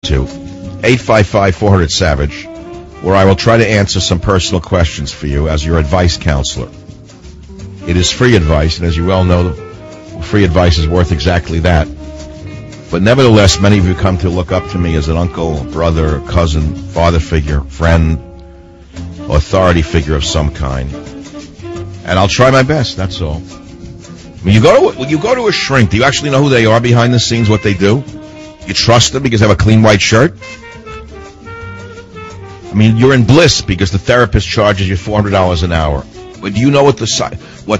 to 855-400-SAVAGE, where I will try to answer some personal questions for you as your advice counselor. It is free advice, and as you well know, free advice is worth exactly that. But nevertheless, many of you come to look up to me as an uncle, brother, cousin, father figure, friend, authority figure of some kind. And I'll try my best, that's all. When you go to a shrink, do you actually know who they are behind the scenes, what they do? You trust them because they have a clean white shirt? I mean, you're in bliss because the therapist charges you $400 an hour. But do you know what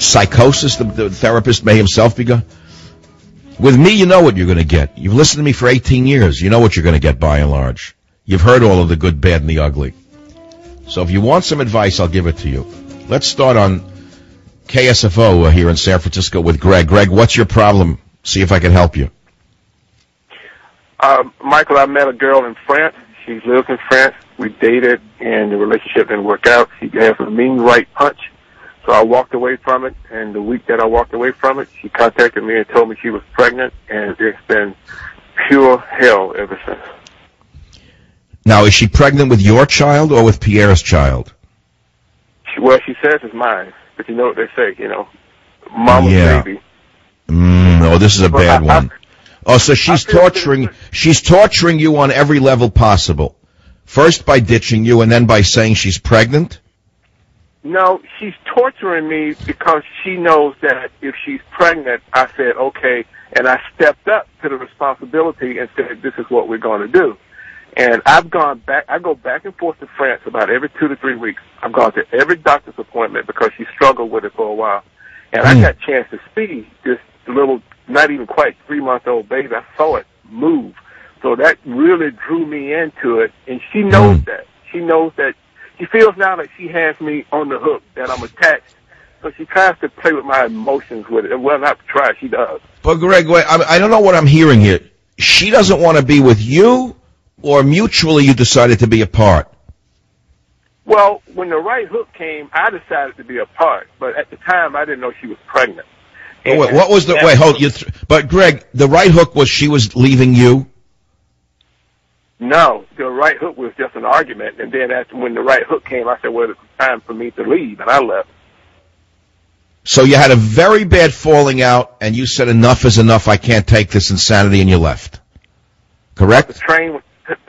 psychosis the therapist may himself be going? With me, you know what you're going to get. You've listened to me for 18 years. You know what you're going to get by and large. You've heard all of the good, bad, and the ugly. So if you want some advice, I'll give it to you. Let's start on KSFO here in San Francisco with Greg. Greg, what's your problem? See if I can help you. Michael, I met a girl in France. She lives in France. We dated, and the relationship didn't work out. She has a mean right punch. So I walked away from it, and the week that I walked away from it, she contacted me and told me she was pregnant, and it's been pure hell ever since. Now, is she pregnant with your child or with Pierre's child? She says it's mine, but you know what they say, mama's baby. Oh, this is a bad one. Oh, so she's torturing you on every level possible. First by ditching you, and then by saying she's pregnant? No, she's torturing me because she knows that if she's pregnant, I said, okay, and I stepped up to the responsibility and said, this is what we're going to do. And I've gone back, I go back and forth to France about every 2 to 3 weeks. I've gone to every doctor's appointment because she struggled with it for a while. And I got a chance to see this little, not even quite 3-month-old baby. I saw it move. So that really drew me into it. And she knows that. She knows that. She feels now that she has me on the hook, that I'm attached. So she tries to play with my emotions with it. Well, not try, she does. But Greg, wait, I don't know what I'm hearing here. She doesn't want to be with you, or mutually you decided to be apart? Well, when the right hook came, I decided to be apart. But at the time, I didn't know she was pregnant. Oh, wait, what was the, wait, hold, but Greg, the right hook was she was leaving you? No, the right hook was just an argument, and then when the right hook came, I said, well, it's time for me to leave, and I left. So you had a very bad falling out, and you said, enough is enough, I can't take this insanity, and you left. Correct? The train,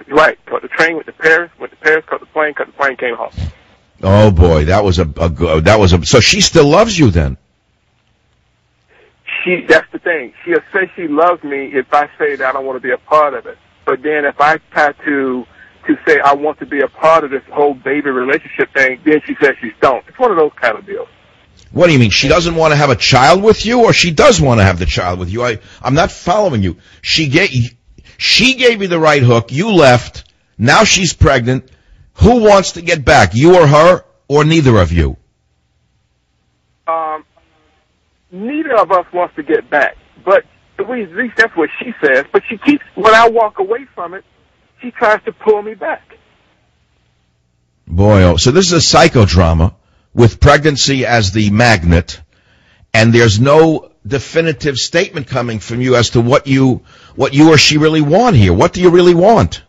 right, caught the train with the Paris, caught the plane came home. Oh boy, that was so she still loves you then? That's the thing. She'll say she loves me if I say that I don't want to be a part of it. But then if I try to say I want to be a part of this whole baby relationship thing, then she says she don't. It's one of those kind of deals. What do you mean? She doesn't want to have a child with you, or she does want to have the child with you? I'm not following you. She gave you the right hook. You left. Now she's pregnant. Who wants to get back? You or her, or neither of you? Neither of us wants to get back. But at least that's what she says. But she keeps, when I walk away from it, she tries to pull me back. Boy, oh, so this is a psychodrama with pregnancy as the magnet, and there's no definitive statement coming from you as to what you or she really want here. What do you really want?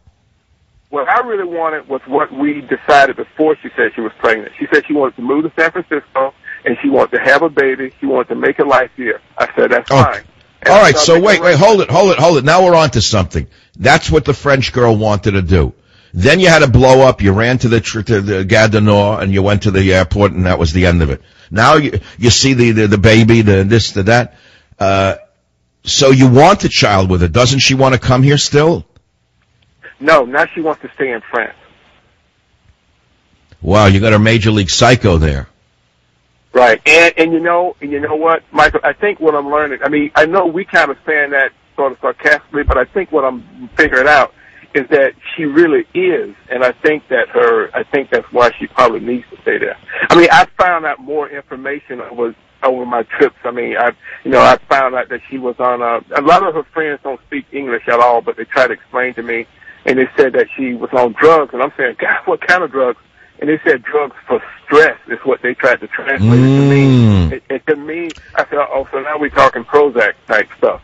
What I really wanted was what we decided before she said she was pregnant. She said she wanted to move to San Francisco, and she wanted to have a baby. She wanted to make a life here. I said, that's fine. And all right, so wait, hold it. Now we're on to something. That's what the French girl wanted to do. Then you had a blow up. You ran to the Gare du Nord, and you went to the airport, and that was the end of it. Now you see the baby, the this, the that. So you want a child with her. Doesn't she want to come here still? No, now she wants to stay in France. Wow, you got a major league psycho there. Right, and you know what, Michael, I think what I'm learning, I know we kind of saying that sort of sarcastically, but I think what I'm figuring out is that she really is, and I think that's why she probably needs to stay there. I found out more information over my trips. I found out that she was on a lot of her friends don't speak English at all, but they try to explain to me, and they said that she was on drugs, and I'm saying, God, what kind of drugs? And they said drugs for stress is what they tried to translate it to me. And to me, I said, oh, so now we're talking Prozac type stuff,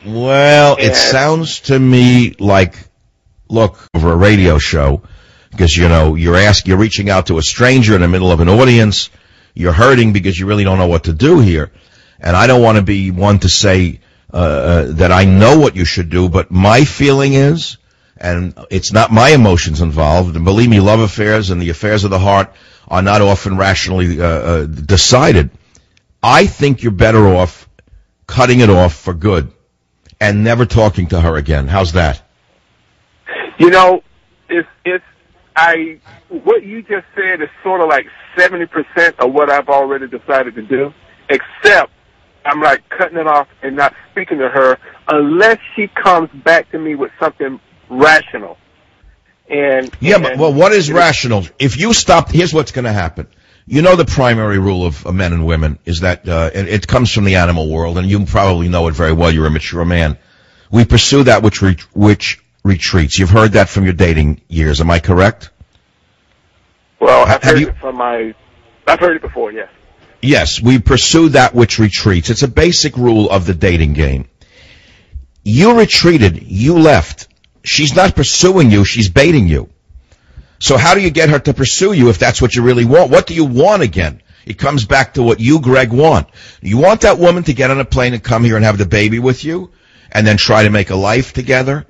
Well, it sounds to me like look, over a radio show, because, you're reaching out to a stranger in the middle of an audience. You're hurting because you really don't know what to do here. And I don't want to be one to say that I know what you should do, but my feeling is, and it's not my emotions involved, and believe me, love affairs and the affairs of the heart are not often rationally decided. I think you're better off cutting it off for good and never talking to her again. How's that? What you just said is sort of like 70% of what I've already decided to do, except I'm like cutting it off and not speaking to her unless she comes back to me with something rational. But what is rational? If you stop, here's what's going to happen. The primary rule of men and women is that it comes from the animal world, and you probably know it very well. You're a mature man. We pursue that which retreats. You've heard that from your dating years. Am I correct? Well, I've heard it before, yes. Yes, we pursue that which retreats. It's a basic rule of the dating game. You retreated. You left. She's not pursuing you. She's baiting you. So how do you get her to pursue you if that's what you really want? What do you want again? It comes back to what you, Greg, want. You want that woman to get on a plane and come here and have the baby with you and then try to make a life together?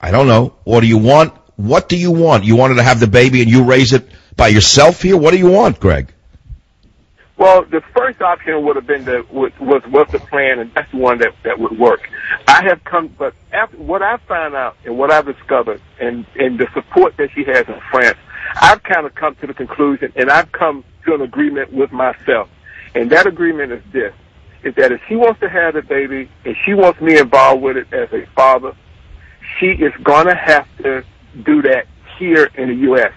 I don't know. Or do you want, what do you want? You want her to have the baby and you raise it by yourself here? What do you want, Greg? Well, the first option would have been was the plan, and that's the one that would work. But after what I found out and what I've discovered, and the support that she has in France, I've kind of come to the conclusion, and I've come to an agreement with myself. And that agreement is this, is that if she wants to have the baby, and she wants me involved with it as a father, she is going to have to do that here in the U.S.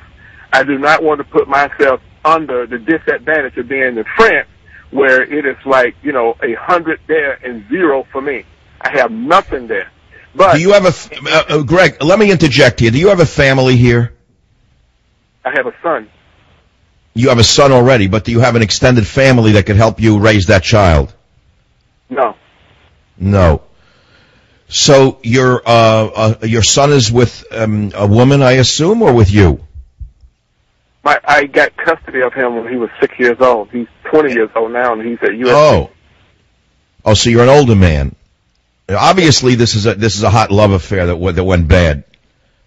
I do not want to put myself under the disadvantage of being in France, where it is like, 100 there and 0 for me. I have nothing there. But do you have Greg, let me interject here. Do you have a family here? I have a son. You have a son already, but do you have an extended family that could help you raise that child? No. No. So your son is with a woman, I assume, or with you? I got custody of him when he was 6 years old. He's 20 years old now, and he's at USC. Oh, so you're an older man. Obviously, this is a hot love affair that went bad.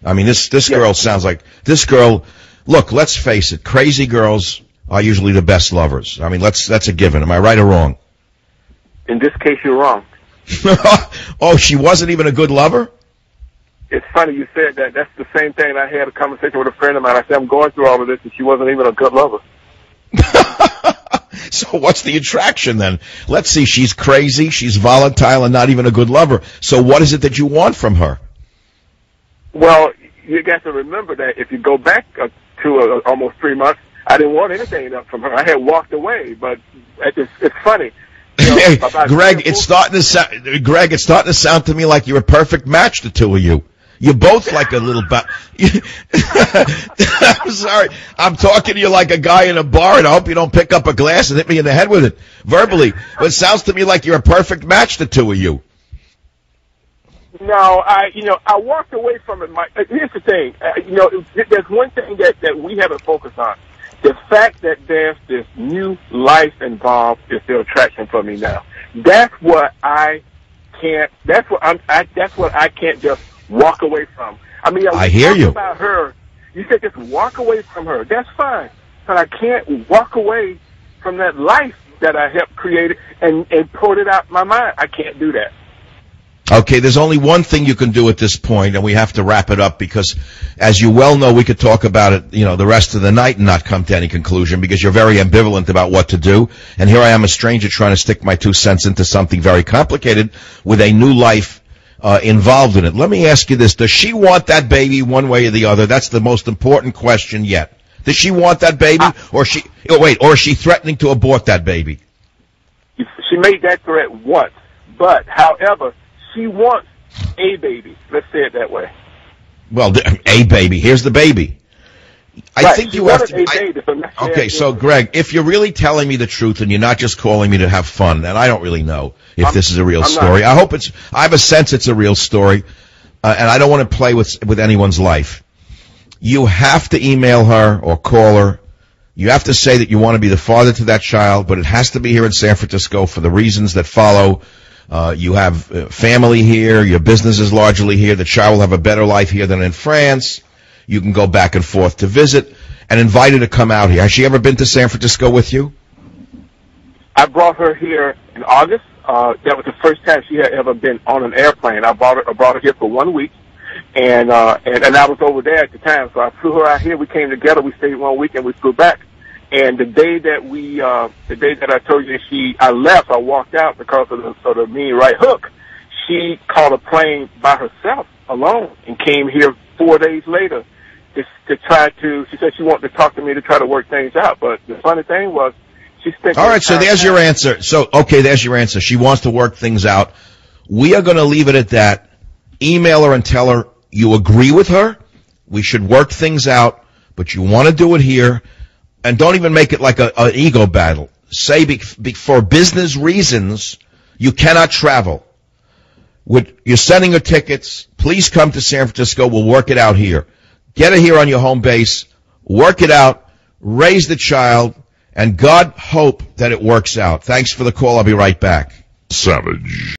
I mean, this girl sounds like this girl. Look, let's face it. Crazy girls are usually the best lovers. I mean, that's a given. Am I right or wrong? In this case, you're wrong. Oh, she wasn't even a good lover? It's funny you said that. That's the same thing. I had a conversation with a friend of mine. I said, I'm going through all of this, and she wasn't even a good lover. So what's the attraction then? Let's see. She's crazy, she's volatile, and not even a good lover. So what is it that you want from her? Well, you got to remember that if you go back to almost 3 months, I didn't want anything from her. I had walked away, but it's funny. Hey, Greg, it's starting to sound to me like you're a perfect match, the two of you. You're both like a little I'm sorry. I'm talking to you like a guy in a bar, and I hope you don't pick up a glass and hit me in the head with it verbally. But it sounds to me like you're a perfect match, the two of you. No, I walked away from it. Here's the thing. There's one thing that we haven't focused on. The fact that there's this new life involved is the attraction for me now. That's what I can't just walk away from. I mean, I hear you. About her, you said just walk away from her. That's fine, but I can't walk away from that life that I helped create and pulled it out my mind. I can't do that. Okay, there's only one thing you can do at this point, and we have to wrap it up because, as you well know, we could talk about it, the rest of the night and not come to any conclusion because you're very ambivalent about what to do. And here I am, a stranger, trying to stick my 2 cents into something very complicated with a new life involved in it. Let me ask you this. Does she want that baby one way or the other? That's the most important question yet. Does she want that baby, or is she threatening to abort that baby? She made that threat once, but, however, she wants a baby. Let's say it that way. Well, a baby. Here's the baby. I think you have to. Okay, so Greg, if you're really telling me the truth and you're not just calling me to have fun, and I don't really know if this is a real story. I have a sense it's a real story. and I don't want to play with anyone's life. You have to email her or call her. You have to say that you want to be the father to that child, but it has to be here in San Francisco for the reasons that follow. You have family here. Your business is largely here. The child will have a better life here than in France. You can go back and forth to visit, and invite her to come out here. Has she ever been to San Francisco with you? I brought her here in August. That was the first time she had ever been on an airplane. I brought her here for 1 week. And I was over there at the time, so I flew her out here. We came together. We stayed 1 week, and we flew back. And the day that I told you I left, I walked out because of the sort of mean right hook. She caught a plane by herself, alone, and came here 4 days later to try to. She said she wanted to talk to me to try to work things out. But the funny thing was, she spent. All right, so there's your answer. So there's your answer. She wants to work things out. We are going to leave it at that. Email her and tell her you agree with her. We should work things out, but you want to do it here. And don't even make it like an ego battle. Say for business reasons, you cannot travel. You're sending her tickets. Please come to San Francisco. We'll work it out here. Get her here on your home base. Work it out. Raise the child. And God hope that it works out. Thanks for the call. I'll be right back. Savage.